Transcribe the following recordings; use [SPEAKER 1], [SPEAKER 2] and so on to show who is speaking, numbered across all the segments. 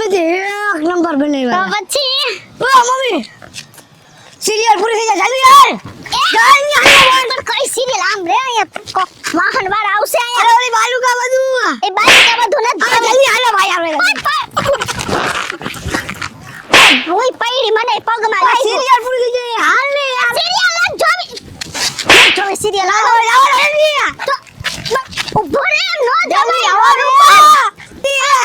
[SPEAKER 1] નથી એક નંબર બનાવ્યા
[SPEAKER 2] તો પછી
[SPEAKER 1] ઓ મમ્મી સિરિયલ પૂરી થઈ જાય જલ્દી યાર
[SPEAKER 2] પણ કઈ સિરિયલ આમ રે અહીંયા વાહન વાળા આવશે
[SPEAKER 1] અરે
[SPEAKER 2] અહીંયા
[SPEAKER 1] ઓલી બાલુકા બધું
[SPEAKER 2] એ બાઈકા બધું
[SPEAKER 1] આ
[SPEAKER 2] નથી
[SPEAKER 1] જલ્દી હાલો ભાઈ આપણે
[SPEAKER 2] રોઈ પડી મને પગમાં લાગી
[SPEAKER 1] સિરિયલ પૂરી થઈ જાય હાલ ને યાર
[SPEAKER 2] સિરિયલ જોવી સિરિયલ
[SPEAKER 1] આવો આવો જલ્દી
[SPEAKER 2] તો ઉભો રે નો
[SPEAKER 1] જલ્દી
[SPEAKER 2] જવાય
[SPEAKER 1] આવો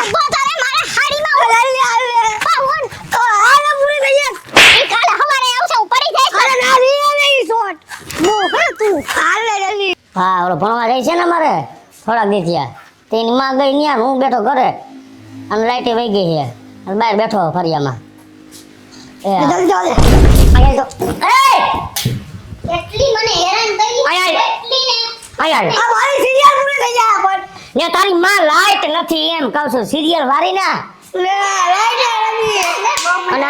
[SPEAKER 2] ઉભો તારે મારે હાડીમાં
[SPEAKER 1] જલ્દી હાલ
[SPEAKER 2] પાવન
[SPEAKER 1] હાલો પૂરી થઈ જાય
[SPEAKER 2] ઈ કાલે હવારે આવશે હું પડી જઈશ
[SPEAKER 1] અરે ના રે નહીં શોટ
[SPEAKER 2] બો હે તું
[SPEAKER 1] હાલ ને જલ્દી
[SPEAKER 3] હા ઓલો ભણવા જાય છે ને મારે થોડાક દી થયા તેની માં ગઈ ન્યા હું બેઠો ઘરે અને લાઈટે વહી ગઈ છે અને બહાર બેઠો ફરિયામાં
[SPEAKER 1] જલ્દી જાઓ
[SPEAKER 3] અહીંયા તો એ
[SPEAKER 2] એટલી મને હેરાન કરી
[SPEAKER 3] આય, આય.
[SPEAKER 2] એટલી ને
[SPEAKER 3] અહીંયા
[SPEAKER 1] આ મારી સિરિયલ પૂરી થઈ જાય પણ
[SPEAKER 3] ને તારી માં લાઈટ નથી એમ કહું છું સિરિયલ વારી ના
[SPEAKER 1] લે લાઈટ આવી
[SPEAKER 3] અને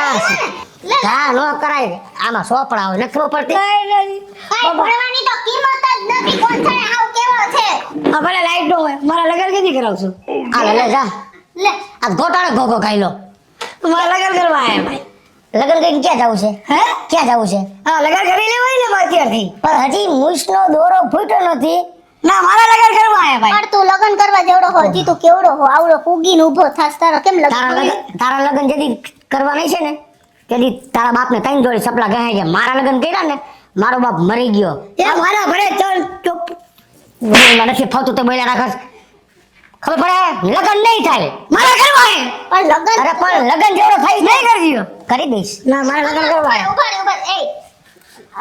[SPEAKER 3] હા નો કરાય આમાં સોપડા હોય નથી ખબર પડતી
[SPEAKER 2] કાઈ ભણવાની તો કિંમત જ નથી કોણ જાણે હાવ કેવો છે
[SPEAKER 1] આ ભલે લાઈટ નો હોય મારા લગન કેદી કરાવશું
[SPEAKER 3] આ લે જા
[SPEAKER 2] લે
[SPEAKER 3] આ ગોટાળે ગોગો ખાઈ લો
[SPEAKER 1] મારા લગન કરવા આયા ભાઈ
[SPEAKER 3] લગન કઈ ક્યાં જવું છે
[SPEAKER 1] હે
[SPEAKER 3] ક્યાં જવું છે
[SPEAKER 1] હા લગન કરી લેવાય ને મારે ત્યારથી
[SPEAKER 3] પણ હજી મૂછનો દોરો ફૂટ્યો નથી
[SPEAKER 1] ના મારા લગન કરવા આયા ભાઈ
[SPEAKER 2] પણ તું લગન કરવા જેવડો હો જી તું કેવડો હો આવડો પૂગીને ઊભો થાસ તારો કેમ
[SPEAKER 3] તારા લગન જેદી કરવા નહીં છે ને તેદી તારા બાપને ત્રણ જોડી સપલા ગહાઈ ગયા મારા લગન કર્યા ને મારો બાપ મરી ગયો
[SPEAKER 1] એ મારા ભલે ચલ ચૂપ
[SPEAKER 3] મને નથી ફાવતું તો બોલ્યા રાખસ ખબર પડે લગન નહીં થાય
[SPEAKER 1] મારા કરવા આયા
[SPEAKER 2] પણ લગન
[SPEAKER 3] અરે પણ લગન જેવડો થાય
[SPEAKER 1] નહીં કરજો
[SPEAKER 3] કરી દઈશ
[SPEAKER 1] ના મારા લગન કરવા આયા
[SPEAKER 2] ઉભા રે એ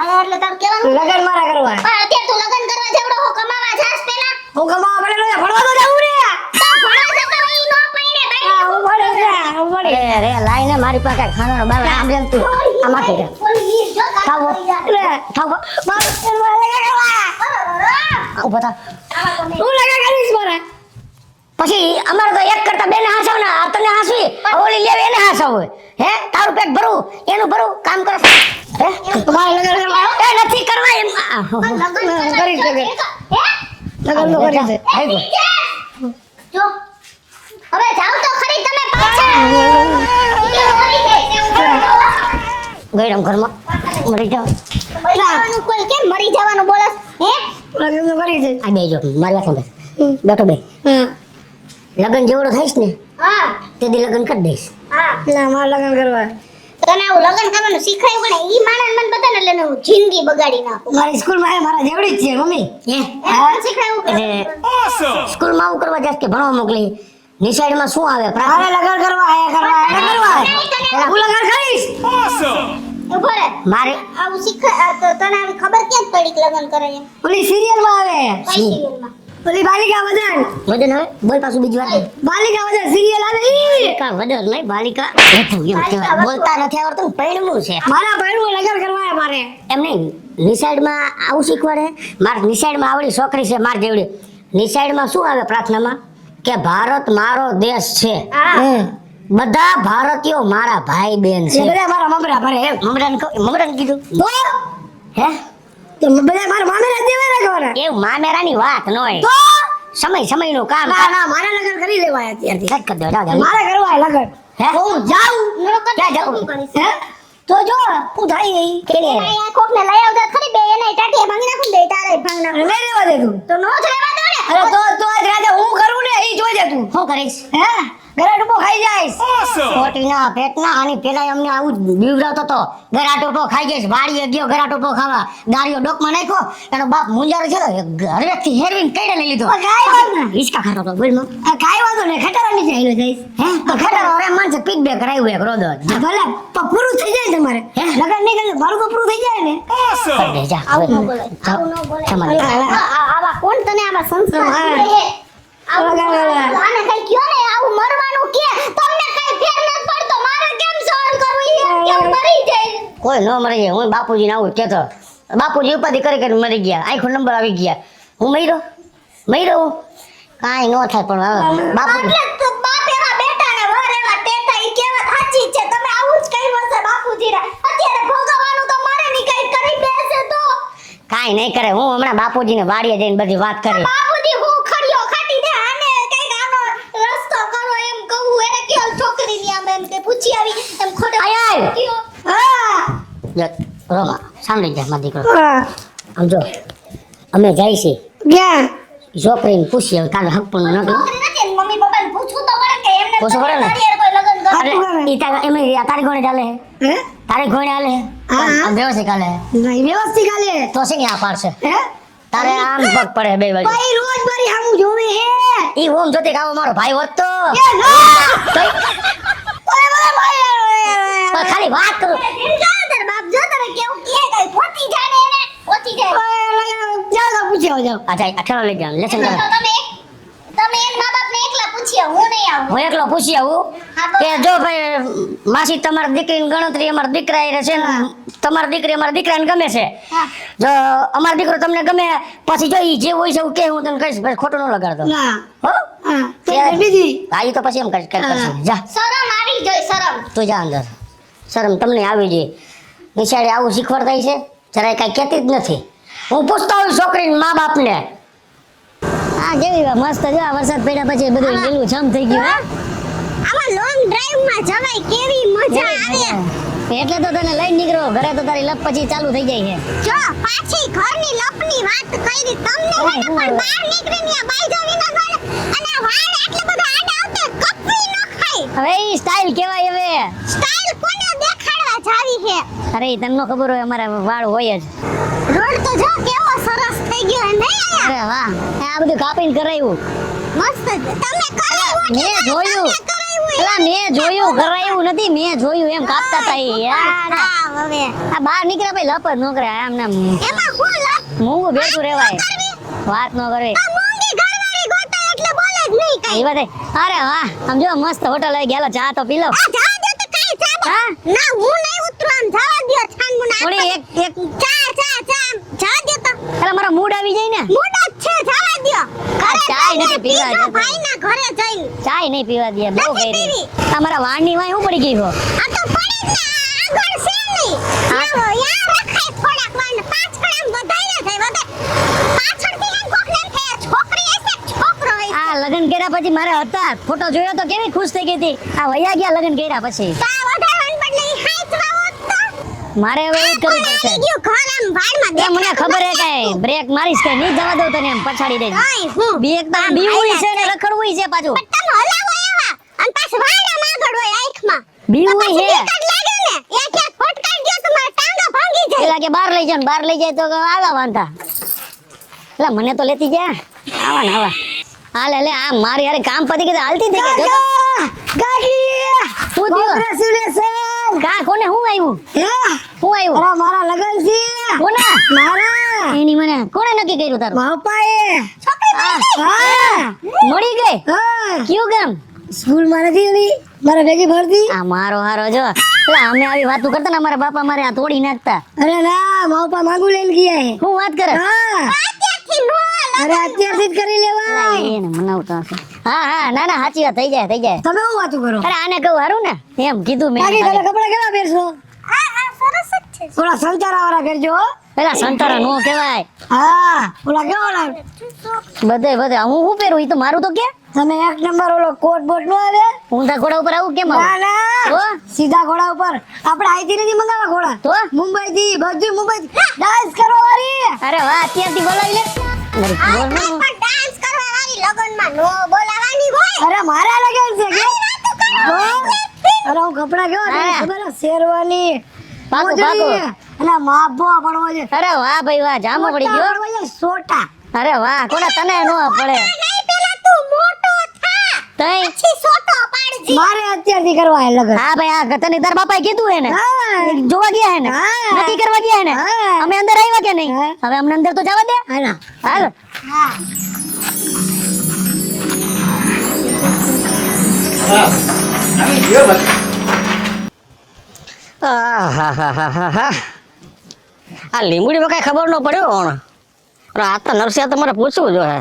[SPEAKER 2] અરે એટલે તાર કેવાનું
[SPEAKER 1] લગન મારા કરવા આયા
[SPEAKER 2] પણ અત્યારે તું લગન કરવા જેવડો હો કમાવા જાસ પેલા
[SPEAKER 1] હું કમાવા ભલે નો ભણવા તો જાવું રે
[SPEAKER 2] તો ભણવા જતા હોય ઈ નો પૈણે
[SPEAKER 1] હા હું ભણે છે હું ભણે
[SPEAKER 3] રે લાઈને મારી પાસે ખાવાનો બાર આમ જેમ તું આમાંથી રે ખાવો
[SPEAKER 1] લે
[SPEAKER 3] ખાવો
[SPEAKER 1] મારા લગન કરવા આયા
[SPEAKER 3] ઉભો થા
[SPEAKER 1] હું લગન કરીશ મારા
[SPEAKER 3] પછી અમારે તો એક કરતા બે ને હાસવ ને આ તને હાસવી ઓલી લેવી એને હાસવ હે તારું પેટ ભરું એનું ભરું કામ કરો હે
[SPEAKER 1] મારા લગન કરવા
[SPEAKER 3] એ નથી કરવા એમ
[SPEAKER 1] કરીશ લગન લગન નો કરીશ
[SPEAKER 3] આઈ
[SPEAKER 2] જો હવે જાવ તો ખરી તમે પાછા
[SPEAKER 3] ગયડમ ઘરમાં મરી જાવ
[SPEAKER 2] મરી કોઈ કેમ મરી જવાનું બોલસ હે
[SPEAKER 1] લગન નો કરીશ
[SPEAKER 3] આ બેજો મારી વાત સાંભળ બેઠો બે
[SPEAKER 1] હા
[SPEAKER 3] લગન જેવડો થઈશ ને
[SPEAKER 2] હા
[SPEAKER 3] તેથી લગન કરી દઈશ
[SPEAKER 2] હા
[SPEAKER 1] ના મારા લગન કરવા
[SPEAKER 2] તને આવું લગન કરવાનું શીખવાયું પણ ઈ માણસ મને બતાને એટલે હું જિંદગી બગાડી નાખું
[SPEAKER 1] મારી સ્કૂલમાં મારા જેવડી જ છે મમ્મી
[SPEAKER 3] હે
[SPEAKER 2] હા શીખવાયું
[SPEAKER 3] એટલે સ્કૂલમાં આવું કરવા જાસ કે ભણવા મોકલી નિશાળમાં શું આવે
[SPEAKER 1] મારે લગન કરવા આયા હું લગન કરીશ
[SPEAKER 2] ઉભો રે
[SPEAKER 3] મારે
[SPEAKER 2] આવું શીખા તો તને આવી ખબર કેમ પડી કે લગન કરે એમ
[SPEAKER 1] ઓલી સિરિયલમાં આવે
[SPEAKER 2] કઈ સિરિયલમાં
[SPEAKER 1] ઓલી બાલિકા વદન
[SPEAKER 3] વદન હવે બોલ પાછું બીજી વાત
[SPEAKER 1] બાલિકા વદન સિરિયલ આવે ઈ
[SPEAKER 3] બાલિકા વદન નહીં બાલિકા હેઠું એમ કહેવાય. બોલતા નથી આવડતું ને પૈણવું છે
[SPEAKER 1] મારા ભાઈનું લગન કરવા આયા મારે
[SPEAKER 3] એમ નહીં નિશાળમાં આવું શીખવાડે મારે નિશાળમાં આવડી છોકરી છે માર જેવડી નિશાળમાં શું આવે પ્રાર્થનામાં કે ભારત મારો દેશ છે
[SPEAKER 2] હા
[SPEAKER 3] બધા ભારતીયો મારા ભાઈ બેન
[SPEAKER 1] એ
[SPEAKER 3] છે
[SPEAKER 1] બધા મારા મમરા ભરે એમ
[SPEAKER 3] મમરાને કીધું
[SPEAKER 1] તો
[SPEAKER 3] હે
[SPEAKER 1] તો બધા મારા મામેરા દેવા રાખવાના
[SPEAKER 3] એવું મામેરાની વાત ન હોય
[SPEAKER 1] તો
[SPEAKER 3] સમયનું કામ
[SPEAKER 1] ના ના મારા લગન કરી લેવાય અત્યારથી
[SPEAKER 3] કટ કરી દો જાઓ.
[SPEAKER 1] મારે કરવા આયા લગન
[SPEAKER 3] હે
[SPEAKER 1] હું જાઉં
[SPEAKER 3] ક્યાં જાઉં?
[SPEAKER 1] હે તો જો હું થાય ઈ
[SPEAKER 3] કેને
[SPEAKER 2] આ કોકને લઈ આવતા ખરી બે એને ટાટીએ ભાંગી નાખું દે તારે ભાંગ નાખું
[SPEAKER 1] લઈ લેવા દે તું
[SPEAKER 2] તો નો થવા દો ને
[SPEAKER 1] અરે તો આજ રાતે હું કરું ને ઈ જોજે તું
[SPEAKER 3] શું કરીશ
[SPEAKER 1] હે ઘરે ડૂબો ખાઈ જાઈશ
[SPEAKER 3] ખોટીના પેટના આની પેલા અમને આવું જ બીવડાવતો હતો ગરા ટોપો ખાઈ જઈશ વાડીએ ગયો ગરા ટોપો ખાવા દારીઓ ડોકમાં નાખ્યો એનો બાપ મુંજારો છે હરેકથી હેરવીન કઈડે લઈ લીધો
[SPEAKER 1] કાઈ વાત ના
[SPEAKER 3] હિસકા ખાતો હતો બોલ માં
[SPEAKER 1] કાઈ વાંધો નહીં ખટારા નીચે આવીને જઈશ
[SPEAKER 3] હે તો ખબર ઓરે મન છે પીટ બે કરાવ્યું એક રોદો
[SPEAKER 1] ભલે પણ પૂરું થઈ જાય તમારે
[SPEAKER 3] હે?
[SPEAKER 1] લગન નહીં કરે મારું તો પૂરું થઈ જાય ને
[SPEAKER 3] કરી દે જા
[SPEAKER 2] આવું ન બોલે આવું ન બોલે
[SPEAKER 3] તમારે
[SPEAKER 2] આવા કોણ તને આવા સંસ્કાર
[SPEAKER 1] હા.
[SPEAKER 2] આપે હે? આવું
[SPEAKER 1] લગન લગન.
[SPEAKER 2] આને કઈ કયો ને આવું મરવાનું કે તમને કઈ ફેર ન પડતો મારે કેમ સહન કરવું ઈ એમ કેમ મરી જાય
[SPEAKER 3] કોઈ ન મરી જાય હું બાપુજીને આવું કેતો બાપુજી ઉપાધિ કરી કરી મરી ગયા આખો નંબર આવી ગયા હું મર્યો કાંઈ ન થાય પણ હવે બાપુ
[SPEAKER 2] એટલે તો બાપ એવા બેટા ને વર એવા ટેટા ઈ કેવા સાચી છે તમે આવું જ કર્યું હશે બાપુજી રે અત્યારે ભોગવવાનું તો મારે ની કઈ કરી બેસે તો
[SPEAKER 3] કાંઈ નહીં કરે હું હમણાં બાપુજીને વાડીએ જઈને બધી વાત કરી
[SPEAKER 2] બાપુજી હું ખડિયો ખાટી દે આને કઈક આનો રસ્તો કરો એમ કહું એને કેલ છોકરી ની આમે
[SPEAKER 3] જો રોમા સાંભળી જા મારો દીકરો
[SPEAKER 1] હા
[SPEAKER 3] આમ જો અમે જાય છે
[SPEAKER 1] ક્યાં
[SPEAKER 3] છોકરીને પૂછીએ હવે કાલે હક પણ નતું
[SPEAKER 2] છોકરી નથી ને મમ્મી પપ્પાને પૂછવું તો પડે કે એમને
[SPEAKER 3] પૂછવું પડે ને?
[SPEAKER 2] તારી હારે કોઈ લગ્ન કરે?
[SPEAKER 3] અરે ઈ તારી ઘોડે ચાલે
[SPEAKER 1] હે
[SPEAKER 3] તારી ઘોડે હાલે
[SPEAKER 1] હા.
[SPEAKER 3] આમ વ્યવસ્થિત હાલે
[SPEAKER 1] નહીં વ્યવસ્થિત કાલે
[SPEAKER 3] તો છે ને આ પાડશે
[SPEAKER 1] હે
[SPEAKER 3] તારે આમ પગ પડે બે બાજુ
[SPEAKER 1] ભાઈ રોજ મારી સામું જોવે હે
[SPEAKER 3] ઈ ઓમ જોતી કાવો મારો ભાઈ હોત તો
[SPEAKER 1] એ ના
[SPEAKER 3] તોય
[SPEAKER 1] ઓય ભાઈ
[SPEAKER 3] પણ ખાલી વાત કરું
[SPEAKER 2] તાર બાપ જો તારે કેવું કહે કઈ પોતી જાને એને પોતી જાય
[SPEAKER 1] જાઓ પૂછ્યો જાઓ
[SPEAKER 3] અચ્છા આ ઠેલો લઈ જાવ લેસન
[SPEAKER 2] તો
[SPEAKER 3] કર
[SPEAKER 2] તમે એન મા બાપને એકલા પૂછ્યા હું નહીં આવું
[SPEAKER 3] હું એકલો પૂછી આવું
[SPEAKER 2] હા, તો-
[SPEAKER 3] કે જો ભાઈ માસી તમારી દીકરીની ગણતરી અમારા દીકરા એ છે ને તમારી દીકરી અમારા દીકરાને ગમે છે
[SPEAKER 2] હા.
[SPEAKER 3] જો અમારો દીકરો તમને ગમે પછી જો ઈ જે હોય છે એવું કે હું તને કહીશ પછી ખોટું ન લગાડતો
[SPEAKER 1] ના
[SPEAKER 3] હો
[SPEAKER 1] હા તે બીજી
[SPEAKER 3] હા ઈ તો પછી એમ કરશે જા
[SPEAKER 2] શરમ આવી જોઈ શરમ
[SPEAKER 3] તું જા અંદર શરમ તમને આવી જોઈએ નિશાળે આવું શીખવાડતા છે જરાય કાંઈ કહેતી જ નથી હું પૂછતો હોઉં છોકરીને મા બાપને હા કેવી મસ્ત જો આ વરસાદ પડ્યા પછી બધું લીલું છમ થઈ ગયું હે
[SPEAKER 2] આમાં લોંગ ડ્રાઈવ માં જવાય કેવી મજા આવે
[SPEAKER 3] એટલે તો તને લઈને નીકળો ઘરે તો તારી લપ પછી ચાલુ થઈ જાય છે
[SPEAKER 2] જો પાછી ઘરની લપની વાત કરી તમને હે ને પણ બહાર નીકળીને આ બાઈ જાવી ના ગળે અને વાળ એટલે બધા આડા આવતે કપરી ન ખાય
[SPEAKER 3] હવે ઈ સ્ટાઇલ કહેવાય હવે
[SPEAKER 2] સ્ટાઈલ કોને દેખાડવા જાવી છે
[SPEAKER 3] અરે ઈ તને ન ખબર હોય અમારા વાળ હોય જ
[SPEAKER 2] રોડ તો જો કેવો સરસ થઈ ગયો હે નહીં આયા
[SPEAKER 3] અરે વાહ આ બધું કાપીને કરાયું
[SPEAKER 2] મસ્ત તમે કરાવ્યું
[SPEAKER 3] મેં જોયું એલા મેં જોયું કરાયું નથી મેં જોયું એમ કાપતા હતા ઈ યાર
[SPEAKER 2] હવે
[SPEAKER 3] આ બહાર નીકળ્યા પછી લપ જ ન કરે આમ નામ
[SPEAKER 2] એમાં હું લપ
[SPEAKER 3] મૂંગું બેઠું રહેવાય વાત ન કરવી
[SPEAKER 2] આ મોંઘી ઘરવાળી ગોતા એટલે બોલે જ નહીં
[SPEAKER 3] એ
[SPEAKER 2] કાઈ
[SPEAKER 3] વાત અરે વાહ આમ જો મસ્ત હોટલ આવી ગયેલો ચા તો પી લો
[SPEAKER 2] આ જા દે તો કાઈ ચા
[SPEAKER 3] હા?
[SPEAKER 2] ના હું નહીં ઉતરું આમ જવા દ્યો છાનમું ના
[SPEAKER 3] થોડી એક
[SPEAKER 2] ચા જા દે તો
[SPEAKER 3] પેલા મારો મૂડ આવી જાય ને
[SPEAKER 2] મોટા જ છે જવા દ્યો ઘરે
[SPEAKER 3] ચાય
[SPEAKER 2] જઈને
[SPEAKER 3] નથી પીવા
[SPEAKER 2] પીજો
[SPEAKER 3] જતો.
[SPEAKER 2] ભાઈના ઘરે જઈને
[SPEAKER 3] ચાય નહીં પીવા દે બહુ
[SPEAKER 2] નથી
[SPEAKER 3] કરી
[SPEAKER 2] પીવી.
[SPEAKER 3] તમારા વાળની વાય હું પડી ગઈ હો
[SPEAKER 2] આ તો પડે જ ને આગળ છે નહીં
[SPEAKER 3] હા.
[SPEAKER 2] યાર રખાય થોડાક વાર ને પાછળ આમ વધાઈને જાય વધે પાછળથી એમ કોકને એમ થાય છોકરી હશે કે છોકરો હશે
[SPEAKER 3] આ લગ્ન કર્યા પછી મારે હતા ફોટો જોયો તો કેવી ખુશ થઈ ગઈ હતી આ વૈયા ગયા લગ્ન કર્યા પછી
[SPEAKER 2] તા વધારવાને બદલે ઈ હાચવા હોત તો
[SPEAKER 3] મારે હવે એવું જ કરવું
[SPEAKER 2] કોણ
[SPEAKER 3] પડશે
[SPEAKER 2] આવી ગયું ઘર આમ વાળમાં
[SPEAKER 3] એ મને ખબર હે કઈ બ્રેક મારીશ કે નહીં જવા દઉં તને એમ પછાડી દઈશ
[SPEAKER 2] ઓય હું
[SPEAKER 3] બીક તો બીવું છે ને રખડવું છે પાછું
[SPEAKER 2] પણ તમે હલાવો એવા અને પાછું વાળા આગળ હોય આંખમાં
[SPEAKER 3] બીવું
[SPEAKER 2] તો પછી
[SPEAKER 3] છે
[SPEAKER 2] બીક જ લાગે ને એક એક ફટકાર ગયો તો મારા ટાંગા ભાંગી જાય
[SPEAKER 3] પેલા કે બહાર લઈ જાવ ને બહાર લઈ જાય તો આવા વાંધા એટલે મને તો લેતી જા આવા ને આવા હાલે લે આ મારી હારે કામ પતી ગયું તો હાલતી થઈ ગઈ જો તો.
[SPEAKER 1] ગાડી
[SPEAKER 3] શું થયું
[SPEAKER 1] કોંગ્રેચ્યુલેશન
[SPEAKER 3] કા કોને હું આવ્યું
[SPEAKER 1] હે
[SPEAKER 3] હું આવ્યું
[SPEAKER 1] અરે મારા લગન છે
[SPEAKER 3] કોના
[SPEAKER 1] મારા
[SPEAKER 3] એની મને કોણે નક્કી કર્યું તારું
[SPEAKER 1] માપાએ
[SPEAKER 3] આ,
[SPEAKER 1] હા
[SPEAKER 3] મળી ગઈ
[SPEAKER 1] હા
[SPEAKER 3] કયું ગામ
[SPEAKER 1] સ્કૂલ માં નથી ઓલી મારા ભેગી ભરતી
[SPEAKER 3] આ મારો હારો જો એટલે અમે આવી વાતો કરતા ને અમારા બાપા મારે આ તોડી નાખતા
[SPEAKER 1] અરે ના માપા માંગુ લઈને ગયા હે
[SPEAKER 3] હું વાત કરે
[SPEAKER 1] હા
[SPEAKER 2] અત્યારથી નો
[SPEAKER 1] અરે અત્યારથી જ કરી લેવાય
[SPEAKER 3] એને મનાવતા હશે હા હા ના ના સાચી વાત થઈ જાય
[SPEAKER 1] તમે શું વાતું કરો
[SPEAKER 3] અરે આને કહું હારું ને એમ કીધું મેં
[SPEAKER 1] બાકી તમે કપડા કેવા પહેરશો
[SPEAKER 2] આ સરસ જ છે
[SPEAKER 1] થોડા સંચારા વાળા પહેરજો હો.
[SPEAKER 3] પેલા સંતારા નો કહેવાય
[SPEAKER 1] હા ઓલા કેવો લાગે
[SPEAKER 3] બધે હું શું પહેરું ઈ તો મારું તો કે
[SPEAKER 1] તમે એક નંબર ઓલો કોટ બોટ નો આવે
[SPEAKER 3] ઊંધા ઘોડા ઉપર આવું કેમ
[SPEAKER 1] ના
[SPEAKER 3] આવું?
[SPEAKER 1] ના
[SPEAKER 3] તો?
[SPEAKER 1] સીધા ઘોડા ઉપર આપણે અહીંથી નથી મંગાવા ઘોડા
[SPEAKER 3] તો?
[SPEAKER 1] મુંબઈ થી બધું મુંબઈ ડાન્સ કરવા વાળી
[SPEAKER 3] અરે વાહ અત્યારથી બોલાવી લે અરે
[SPEAKER 2] આ
[SPEAKER 3] બોલ ને.
[SPEAKER 2] પણ ડાન્સ કરવા વાળી લગનમાં નો બોલાવાની હોય
[SPEAKER 1] અરે મારા લગન છે કે
[SPEAKER 2] વાતો કરો.
[SPEAKER 1] અરે હું કપડા કેવા
[SPEAKER 3] હા.
[SPEAKER 1] પહેરું ખબર હે? શેરવાની
[SPEAKER 3] પાકું,
[SPEAKER 1] મોજડી.
[SPEAKER 3] પાકું.
[SPEAKER 1] અને માપો પડવો છે
[SPEAKER 3] અરે વાહ ભાઈ વાહ જામો પડી ગયો
[SPEAKER 1] પડવો છે, સોટા
[SPEAKER 3] અરે વાહ કોના તને નો પડે
[SPEAKER 2] નહીં પેલા તું મોટો થા
[SPEAKER 3] તઈ
[SPEAKER 2] પછી સોટો પાડજી
[SPEAKER 1] મારે અત્યારથી કરવા હે લગન
[SPEAKER 3] હા ભાઈ આ તને તાર બાપાએ કીધું હે ને
[SPEAKER 1] હા.
[SPEAKER 3] જોવા ગયા હે ને
[SPEAKER 1] હા.
[SPEAKER 3] નક્કી કરવા ગયા હે ને
[SPEAKER 1] હા.
[SPEAKER 3] અમે અંદર આવ્યા કે નહીં
[SPEAKER 1] હા.
[SPEAKER 3] હવે અમને અંદર તો જવા દે
[SPEAKER 1] હાલો.
[SPEAKER 3] હાલ
[SPEAKER 2] હા
[SPEAKER 3] આ લીંબુડીમાં કઈ ખબર ન પડ્યો પણ આ તો નરસિંહ તમારે પૂછવું જોઈએ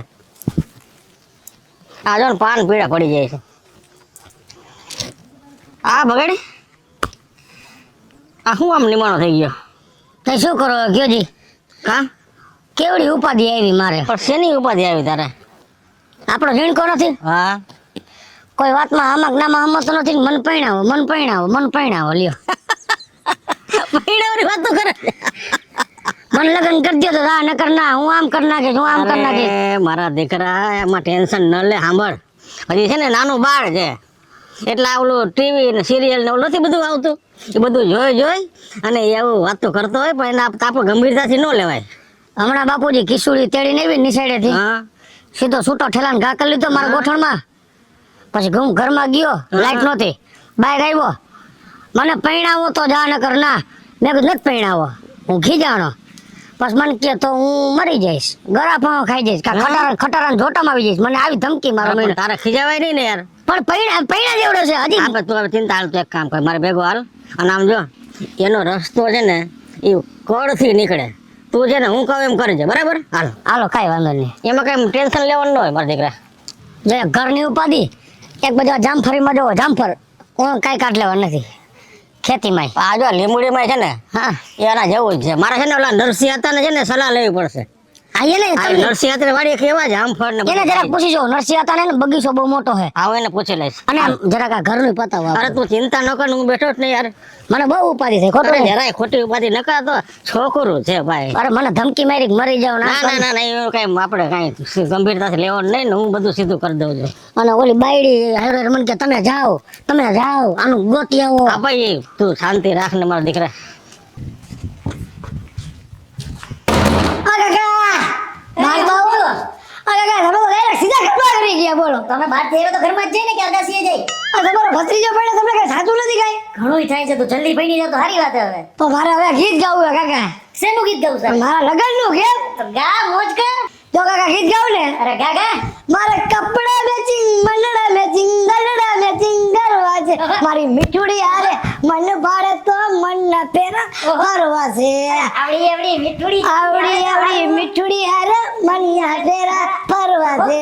[SPEAKER 3] આ જો ને પાન પીળા પડી જાય છે આ બગાડી આ શું આમ નિમાણો થઈ ગયો તે શું કરો કયોજી કા કેવડી ઉપાધિ આવી મારે પણ શેની ઉપાધિ આવી તારે આપણો ઝીણકો નથી હા કોઈ વાતમાં આમાં નામાં હમતો નથી ને મન પરણાવો લ્યો પૈણાની વાત તો કરે મને લગન કરી દો તો ના નકર ના હું આમ કરી નાખીશ હું આમ કરી નાખીશ. મારા દીકરા એમાં ટેન્શન ન લે સાંભળ હજી છે ને નાનું બાળ છે એટલે ઓલું ટીવી ને સિરિયલ ને ઓલું નથી બધું આવતું એ બધું જોઈ અને એવું વાતો કરતો હોય પણ એના આપણે ગંભીરતાથી ન લેવાય. હમણાં બાપુજી ખીચુડી તેડીને આવી નિસાડેથી સીધો છૂટો ઠેલાને ઘા કરી લીધો મારા ગોઠણમાં. પછી હું ઘરમાં ગયો લાઈટ નહોતી બાઈક આવ્યો મને પૈણાવો તો જા નકર ના મેં કીધું નથી પૈણાવો હું ખીજાણો પછી મને કે તો હું મરી જઈશ ગળા પાવ ખાઈ જઈશ ખટારા જોટામાં આવી જઈશ મને આવી ધમકી મારો મહિનો તારે ખીજાવાય નહીં ને યાર પણ પૈણા જેવડો છે હજી આપણે તું હવે ચિંતા હાલ તું એક કામ કર મારે ભેગો હાલ અને આમ જો એનો રસ્તો છે ને એ કોળથી નીકળે તું છે ને હું કહું એમ કરજે બરાબર હાલો હાલો કાંઈ વાંધો નહીં એમાં કઈ ટેન્શન લેવાનું ન હોય મારા દીકરા જે ઘરની ઉપાધિ એક બધા જામફળીમાં જવો જામફળ હું કાંઈ કાઢ લેવાનું નથી ખેતીમાં આ જો લીંબુડીમાં છે ને હા એના જેવું જ છે મારે છે ને ઓલા નરસિંહ હતા ને છે ને સલાહ લેવી પડશે. હા એને નરસિંહ હતા વાડી કેવા જામફળ ને એને જરાક પૂછી જો નરસિંહ હતા ને બગીચો બહુ મોટો છે આવો એને પૂછી લઈશ અને જરાક આ ઘરનું પતાવ. અરે તું ચિંતા ન કર હું બેઠો જ નહીં યાર મને બહુ ઉપાધિ છે ખોટું જરાય ખોટી ઉપાધિ ન કર તો છોકરું છે ભાઈ. અરે મને ધમકી મારી મરી જાવ ના ના ના એવું કઈ આપણે કઈ ગંભીરતાથી લેવાનું નહીં ને હું બધું સીધું કરી દઉં છું. અને ઓલી બાયડી હેરો મને કે તમે જાઓ આનું ગોતી આવો. હા ભાઈ તું શાંતિ રાખ ને મારા દીકરા. બોલો તમે બહાર થી તો ઘરમાં જ જઈ ને કે અગાસીએ જઈ તમારો ભત્રીજો પડે તમને કઈ સાચું નથી કઈ ઘણું થાય છે તો જલ્દી પડી જાય તો સારી વાત હવે તો મારે હવે ગીત ગાવું છે કાકા. શેનું ગીત ગાવું છે? મારા લગન નું કેમ તો ગા મોજ કર જો કાકા ગીત ગાવું ને. અરે ગા મારે કપડા મેચિંગ મંડળા મેચિંગ ગલડા મેચિંગ કરવા છે મારી મીઠુડી આરે મન ભાડે તો મન ના પેરા ફરવા છે આવડી મીઠુડી આરે મન ના પેરા ફરવા છે.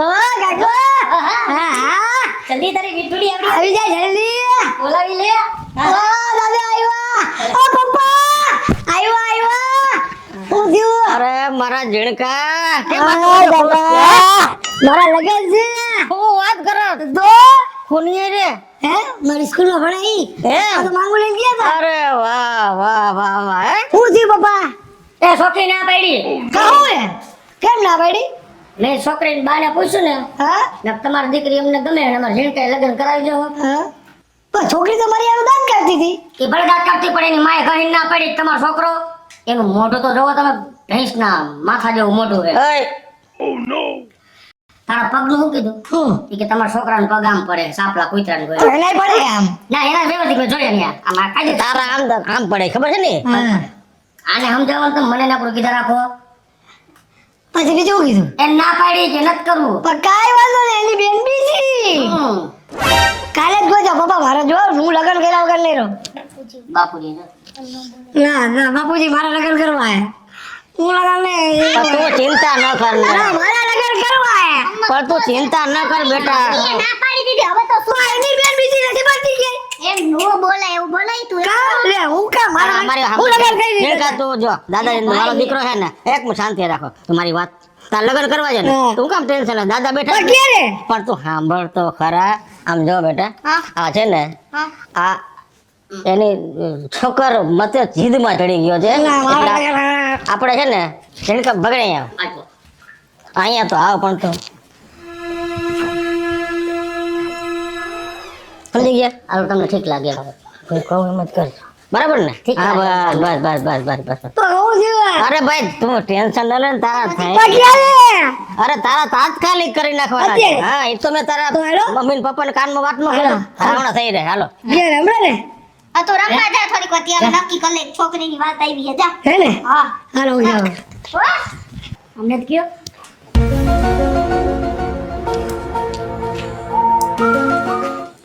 [SPEAKER 3] ઓ કાકો હા જલ્દી તારી મીઠુડી આવી જાય જલ્દી બોલાવી લે. ઓ દાદા આવ્યા ઓ પપ્પા આવ્યા હું થયું? અરે મારા ઝીણકા કેમ મારા લગન છે હું વાત કરો તો કોની રે હે મારી સ્કૂલ માં ભણાઈ હે તો માંગુ લઈને ગયા હતા. અરે વાહ હે હું થયું પપ્પા? એ છોકરી ના પાડી કહું હે કેમ ના પાડી? મેં છોકરીને બાને પૂછ્યું ને હા ને તમારી દીકરી અમને ગમે ને અમારે ઝીણકાએ લગ્ન કરાવી દો. હા પણ છોકરી તો મારી આનું દાન કરતી હતી કે ભલે દાન કરતી પણ એની માએ કહીને ના પાડી તમારો છોકરો એનું મોઢું તો જોવો તમે ભેંસ ના માથા જેવું મોઢું છે. ઓ નો તારા પગનું શું કીધું? કે તમારા છોકરાનો પગ આમ પડે સાપલા કૂતરાને ગોળે નહીં પડે આમ ના એના વ્યવસ્થિત મેં જોયા ને આમ કાજે તારા આમ પડે ખબર છે ને આને સમજાવવાનું તમે મને ના પૂરું કીધા રાખો. પછી બીજું કીધું એ ના પાડી કે નત કરવું પણ કાઈ વાંધો નહીં એની બેન બીજી કાલે જ ગયો પપ્પા મારે જો હું લગન કર્યા વગર નહીં રહું. બાપુજી ના બાપુજી મારા લગન કરવા હે હું લગન નહીં. તું ચિંતા ન કર ના મારા લગન કરવા હે પણ તું ચિંતા ન કર બેટા.
[SPEAKER 2] ના પાડી દીધી હવે તો શું
[SPEAKER 3] એની બેન બીજી નથી પડતી કે
[SPEAKER 2] એમ નો બોલાય એવું બોલાય તું
[SPEAKER 3] લે હું કા મારા હું લગન કરી દીધા તું જો દાદા મારો દીકરો છે ને એક મિનિટ શાંતિ રાખો તમારી વાત તાર લગન કરવા છે ને તું કામ ટેન્શન લે દાદા બેઠા પણ તું સાંભળ તો ખરા આમ જો બેટા આ છે ને આ એની છોકર મતે જીદમાં ચડી ગયો છે આપણે છે ને ઝીણકા બગડે અહીંયા તો આવ પણ તો સમજી ગયા આવું તમને ઠીક લાગે કોઈ કહું એમ જ કરજો બરાબર ને? હા બસ અરે ભાઈ તું ટેન્શન ન લે ને તારા થાય અરે તારા તાત્કાલિક કરી નાખવાના છે. હા એ તો મેં તારા મમ્મી ને પપ્પા ને કાનમાં વાત નો હમણાં થઈ રહે હાલો
[SPEAKER 2] આ તો રમવા જા થોડીક વાર ત્યારે નક્કી કરી લે છોકરીની વાત આવી છે જા
[SPEAKER 3] હે ને
[SPEAKER 2] હા
[SPEAKER 3] હાલો જાઓ
[SPEAKER 2] અમને જ કયો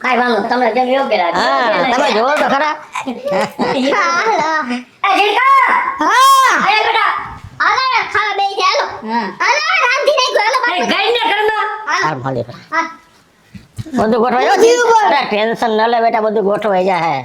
[SPEAKER 3] કાઈ વાંધો તમે જેમ યોગ્ય લાગે હા તમે જોવો તો ખરા
[SPEAKER 2] હાલો
[SPEAKER 3] એ જીણકા હા આય બેટા
[SPEAKER 2] હાલો ખાવા બેસી જા હાલો હાલો રાંધી નાખ્યો હાલો
[SPEAKER 3] અરે ગાઈને ઘરમાં
[SPEAKER 2] હાલો
[SPEAKER 3] હાલે
[SPEAKER 2] હા
[SPEAKER 3] બધું ગોઠવાય અરે ટેન્શન ન લે બેટા બધું ગોઠવાઈ જાય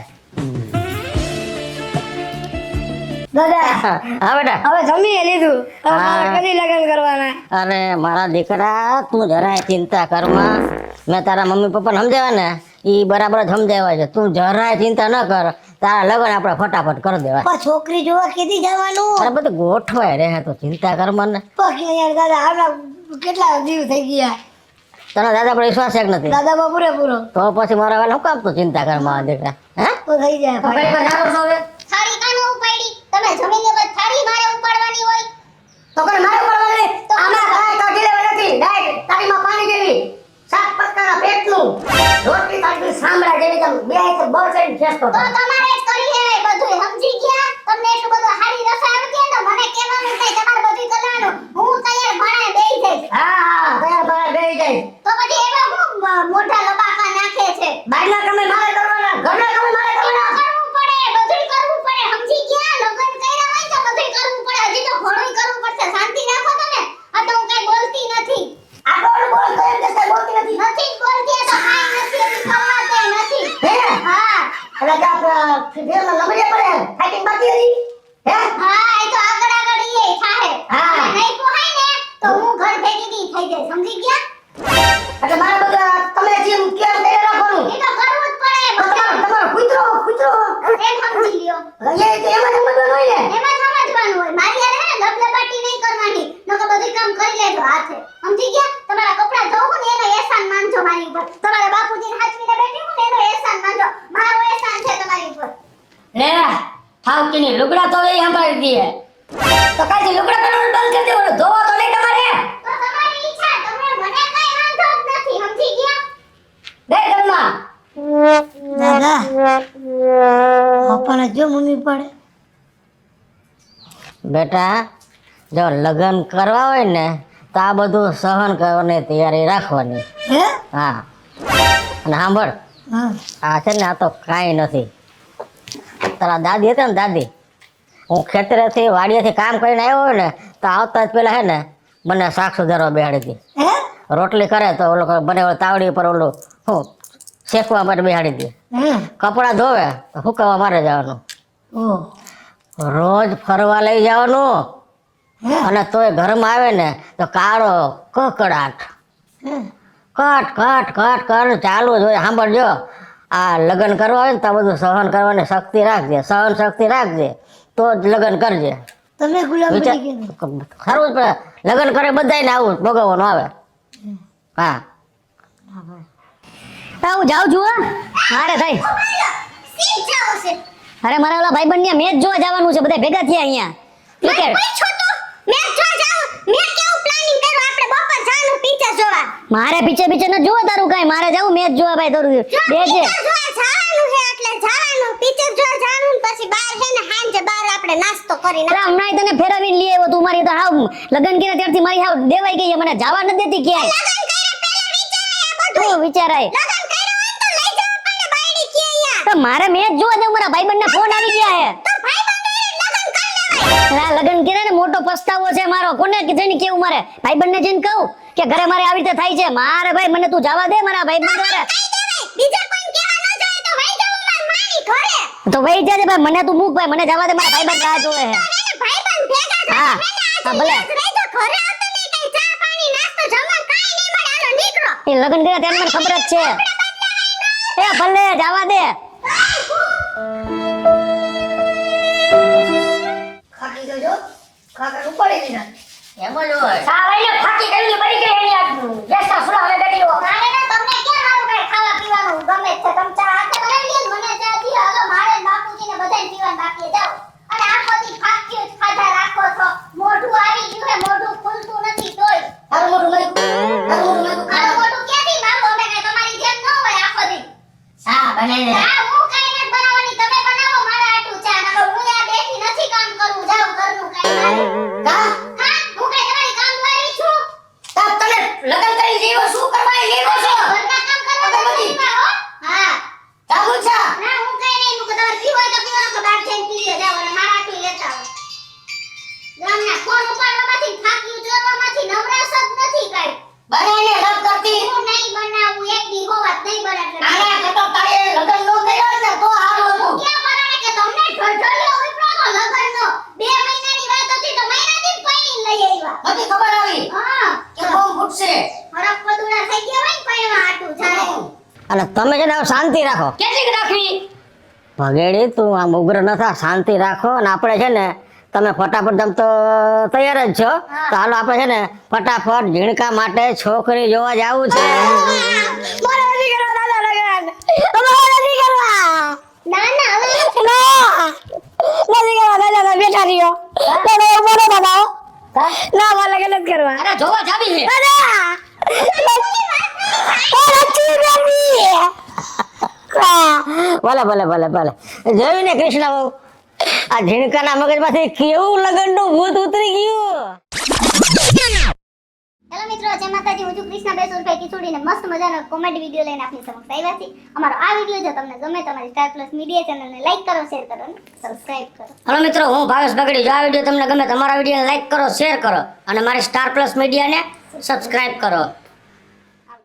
[SPEAKER 3] દાદા હા બેટા હવે જમી લીધું હવે કદી લગન કરવાના. અરે મારા દીકરા તું જરાય ચિંતા કરમાં મેં તારા મમ્મી પપ્પાને સમજાવ્યા ને ઈ બરાબર જ સમજાવ્યા છે તું જરાય ચિંતા ન કર તારા લગન આપણે ફટાફટ કરી દેવાય.
[SPEAKER 1] પણ છોકરી જોવા કીધી જવાનું.
[SPEAKER 3] અરે બધું ગોઠવાય રહે તો ચિંતા કર મને.
[SPEAKER 1] પણ યાર દાદા આપણા કેટલા જીવ થઈ ગયા.
[SPEAKER 3] તને દાદા પર વિશ્વાસ છે કે નથી?
[SPEAKER 1] દાદા બા પૂરેપૂરો
[SPEAKER 3] તો પછી મારા વાલા હું કામ તું ચિંતા કર મારા દીકરા? હે
[SPEAKER 1] તો થઈ જાય.
[SPEAKER 3] કઈ પર જાણો છો હવે?
[SPEAKER 2] થાળી કાનો ઉપાડી તમે જમીને બસ થાળી મારે ઉપાડવાની હોય
[SPEAKER 3] તો કઈ મારે પડવા
[SPEAKER 2] તો
[SPEAKER 3] આમાં કાંઈ કાઢી લેવા નથી. ડાયરેક્ટ તારીમાં પાણી જેવી શાક પત્તાના પેટનું રોટલી તારી સાંભળા જેવી તમ બે હાથે બર કરીને ખેંચતો
[SPEAKER 2] તો
[SPEAKER 3] હતો.
[SPEAKER 2] તમારે જ કરી લેવાય બધું સમજી ગયા તમને એટલું બધું હારી રસોઈ આવતી હોય તો મને કહેવાનું થાય તમારે બધું કરવાનું હું તૈયાર ભણાય બેહી જઈશ
[SPEAKER 3] હા તૈયાર બહાર બેહી જાય.
[SPEAKER 2] તો પછી એવા હું મોઢા લબાકા નાખે છે
[SPEAKER 3] બહારના કામે મારે કરવાના, ઘરના કામે મારે કરવાના.
[SPEAKER 2] કરવું પડે બધું કરવું પડે સમજી ગયા લગ્ન કર્યા હોય તો બધું કરવું પડે હજી તો ઘણું કરવું પડશે શાંતિ રાખો તમે આ તો હું કઈ બોલતી નથી
[SPEAKER 3] આગળ બોલ તો એમ કે કઈ બોલતી નથી.
[SPEAKER 2] નથી જ બોલતી તો કાઈ નથી એવી સંવાદે નથી
[SPEAKER 3] હે
[SPEAKER 2] હા
[SPEAKER 3] એટલે કે આપણા ફેરમાં લમડે પડે ફાઇટિંગ બાકી હતી. હે
[SPEAKER 2] હા એ તો આગળ આગળ ઈ થાહે
[SPEAKER 3] હા.
[SPEAKER 2] અને નહીં પોહાય ને તો હું ઘર ભેગી દી થઈ જાય સમજી ગયા
[SPEAKER 3] એટલે મારે બધા તમે જેમ કેમ તે રાખવાનું.
[SPEAKER 2] એ તો કરવું જ પડે
[SPEAKER 3] તમારો કૂતરો
[SPEAKER 2] એમ સમજી લ્યો
[SPEAKER 3] એ તો એમાં સમજવાનું હોય ને.
[SPEAKER 2] એમાં સમજવાનું હોય મારી યાર હે ને લબલબાટી નહીં કરવાની નકર બધું કામ કરી લેજો હાથે સમજી ગયા તમારા કપડા ધોવું ને એનો એહસાન માનજો મારી ઉપર તમારા બાપુજી હાચવીને બેઠી હું ને એનો એહસાન માનજો મારો એહસાન છે તમારી ઉપર
[SPEAKER 3] લે ફાવકીની લુગડા તો એ સંભાળી દીએ. તો કાંઈ લુગડા પહેરવાનું બંધ કરી દેવાનું. ધોવા તો નહીં તમારે.
[SPEAKER 2] તો તમારી ઈચ્છા તમે મને કઈ વાંધો જ નથી સમજી ગયા
[SPEAKER 3] બે ઘરમાં
[SPEAKER 1] દાદા આપણને જો મમ્મી પડે.
[SPEAKER 3] બેટા જો લગ્ન કરવા હોય ને તો આ બધું સહન કરવાની તૈયારી રાખવાની.
[SPEAKER 1] હે
[SPEAKER 3] હા અને સાંભળ
[SPEAKER 1] હા
[SPEAKER 3] આ છે ને આ તો કાંઈ નથી. તારા દાદી હતા ને દાદી હું ખેતરેથી વાડીએથી કામ કરીને આવ્યો હોય ને તો આવતા જ પેલા હે ને મને શાક સુધારવા બેહાડી હતી.
[SPEAKER 1] હે
[SPEAKER 3] રોટલી કરે તો ઓલો બને ઓલો તાવડી પર ઓલું શું શેકવા માટે બેહાડી દે.
[SPEAKER 1] હે
[SPEAKER 3] કપડાં ધોવે તો સુકાવા મારે જવાનું.
[SPEAKER 1] ઓ
[SPEAKER 3] રોજ ફરવા લઈ જવાનું
[SPEAKER 1] હે
[SPEAKER 3] અને તોય ઘરમાં આવે ને તો કાળો કકડાટ
[SPEAKER 1] હે
[SPEAKER 3] કટ કટ કટ કટ ચાલુ જ હોય. સાંભળજો આ લગ્ન કરવા હોય ને તો આ બધું સહન કરવાની શક્તિ રાખજે, સહન શક્તિ રાખજે તો જ લગ્ન કરજે.
[SPEAKER 1] તમે ગુલામ
[SPEAKER 3] વિચાર
[SPEAKER 1] બની ગયા.
[SPEAKER 3] સારું જ પડે. લગ્ન કરે બધાયને આવું જ ભોગવવાનું આવે. હા
[SPEAKER 1] હું જાઉં છું હો. મારે થઈ
[SPEAKER 2] સીટ જાઓ છે
[SPEAKER 1] અરે મારા ઓલા ભાઈબંધ ને મેચ જોવા જવાનું છે. બધા ભેગા થયા અહીંયા ક્રિકેટ.
[SPEAKER 2] ભાઈ છો તો મેચ જોવા જાવ મેં કેવું પ્લાનિંગ કર્યું આપણે બપોર જાનું પિક્ચર જોવા
[SPEAKER 1] મારે પીછે પીછે ન જોવા તારું કાંઈ. મારે જાવું મેચ જોવા ભાઈ તારું બે છે.
[SPEAKER 2] પિક્ચર જોવા જવાનું છે એટલે જવાનું પિક્ચર જોવા જવાનું પછી બહાર છે ને સાંજે બહાર આપણે નાસ્તો કરીને
[SPEAKER 1] અરે હમણાં તને ફેરવીને લઈ આવ્યો તું. મારી તો હાવ લગ્ન કર્યા ત્યારથી મારી હાવ દેવાઈ ગઈ છે. મને જવા નથી દેતી ક્યાંય.
[SPEAKER 2] લગન કર્યા પહેલા વિચારાય આ બધું
[SPEAKER 1] તું વિચારાય
[SPEAKER 2] લગન કર્યા હોય તો લઈ જવા પડે બાયડી કે અહીંયા
[SPEAKER 1] તો મારે મેચ જોવા દે. મારા ભાઈબંધ ના ફોન આવી ગયા છે.
[SPEAKER 2] તો ભાઈ બંધ લગન કરી લેવાય
[SPEAKER 1] આ લગ્ન કર્યા ને મોટો પસ્તાવો છે મારો. કોને જઈને કેવું મારે ભાઈબંધ ને જઈને કહું કે ઘરે મારે આવી રીતે થાય છે. મારે ભાઈ મને તું જવા દે મારા ભાઈબંધ વાળા.
[SPEAKER 2] કહી દેવાય બીજા કોઈ કહેવા ન જાય તો વઈ જાવ માર મારી ઘરે
[SPEAKER 1] તો વહી જાજે ભાઈ. મને તું મૂક ભાઈ. મને જવા દે. મારા ભાઈબંધ રાહ જોવે છે.
[SPEAKER 2] અને ભાઈ બંધ ભેગા થા
[SPEAKER 1] હા, હા, ભલે.
[SPEAKER 2] રહેજો ઘરે આવતો નહીં કઈ ચા પાણી નાસ્તો જમવા કાઈ નહીં મળે હાલો નીકળો
[SPEAKER 1] એ લગ્ન કર્યા ત્યારે મને ખબર જ છે. એ ભલે જવા દે.
[SPEAKER 3] ખાકી ગયો ખાકા ઉપાડી દીધા. એમ જ હોય. સારાઈને ફાકી ગઈ પડી ગઈ એની આ ગેસના સુલા હવે બેઠી હો.
[SPEAKER 2] મારે ને તમને ક્યાં મારું કઈ ખાવા પીવાનું ગમે છે તમ ચા હાથે બનાવી લ્યો મને ચા દી હાલો મારે ને બાપુજીને બધાને પીવાનું બાકી જાવ અને આખો દી ફાક્યું જ ખાધા રાખો છો મોઢું આવી ગયું હે મોઢું ખુલતું નથી તોય
[SPEAKER 3] તારું મોઢું લઈ તારું મોઢું લઈ
[SPEAKER 2] મારું મોઢું ક્યાંથી મારું અમે કઈ તમારી જેમ ન હોય આખો દી
[SPEAKER 3] હા બનાવી દે.
[SPEAKER 2] ચા હું કઈ નથી બનાવવાની તમે બનાવો મારા આટું ચા નકર હું આ બેઠી નથી કામ કરું જાવ ઘરનું કઈ મારે
[SPEAKER 3] કા
[SPEAKER 2] હા હું કઈ તમારી કામવાળી છું
[SPEAKER 3] તા તને લગન કરી જીવો શું કરવા લેવો છો?
[SPEAKER 2] ઘરના કામ કરવા
[SPEAKER 3] બધી.
[SPEAKER 2] નથી હો હા
[SPEAKER 3] જાગું છે.
[SPEAKER 2] ના હું કઈ નહીં મુકો તમારે પીવો હોય તો પીવાનો કે બહાર જઈને પી લે જાવ અને મારા આટું લેતા આવો ગામના ફોન ઉપાડવામાંથી થાક્યું ચોરવામાંથી નવરાશ જ નથી કઈ
[SPEAKER 3] બનાવીને લગ કરતી.
[SPEAKER 2] હું નહીં બનાવું એક દી હોવા જ નહીં બનાવે
[SPEAKER 3] આના કરતા તારે લગન નો કર્યા ને તો હારું હતું.
[SPEAKER 2] ક્યાં બનાવે કે તમને ઢળઢળિયો ઉતરાનો લગનનો 2 મહિનાની વાત હતી તો મહિનાથી પૈણી લઈ આવ્યા
[SPEAKER 3] નથી ખબર આવી
[SPEAKER 2] હા
[SPEAKER 3] કે બહુ ફૂટશે.
[SPEAKER 2] હરખ પદુડા થઈ ગયા હોય ને પૈણવા આટું જાય
[SPEAKER 3] અને તમે છે ને હવે શાંતિ રાખો. કેટલીક રાખવી? ભગેડી તું આમ ઉગ્ર ન થા, શાંતિ રાખો. અને આપણે છે ને તમે ફટાફટ તમ તો તૈયાર જ છો, તો હાલો આપણે છે ને ફટાફટ ઝીણકા માટે છોકરી જોવા જવું છે.
[SPEAKER 1] મારે નથી કરવા દાદા લગન, અમારે નથી કરવા.
[SPEAKER 2] ના ના હવે
[SPEAKER 1] નથી કરવા દાદા, બેઠા રહ્યો. બોલો બોલો દાદા, ના મારે લગન નથી કરવા.
[SPEAKER 3] અરે જોવા જાવી છે.
[SPEAKER 1] દાદા
[SPEAKER 3] ભલે ભલે ભલે ભલે જોયું ને કૃષ્ણ બહુ, આ ઝીણકાના મગજમાંથી કેવું લગનનું ભૂત ઉતરી ગયું.
[SPEAKER 2] હેલો મિત્રો, જય માતાજી. હું છું કૃષ્ણા બેસુરભાઈ કિચોડીને મસ્ત મજાનો કોમેડી વિડીયો લઈને આપની સમક્ષ આવ્યા છીએ. અમારો આ વિડીયો જો તમને ગમે તો અમારી સ્ટાર પ્લસ મીડિયા ચેનલને લાઈક કરો, શેર કરો અને સબસ્ક્રાઇબ કરો.
[SPEAKER 3] હલો મિત્રો, હું ભાવેશ બગડી. જો આ વિડીયો તમને ગમે તમારા વિડીયોને લાઈક કરો, શેર કરો અને મારી સ્ટાર પ્લસ મીડિયાને સબસ્ક્રાઇબ કરો.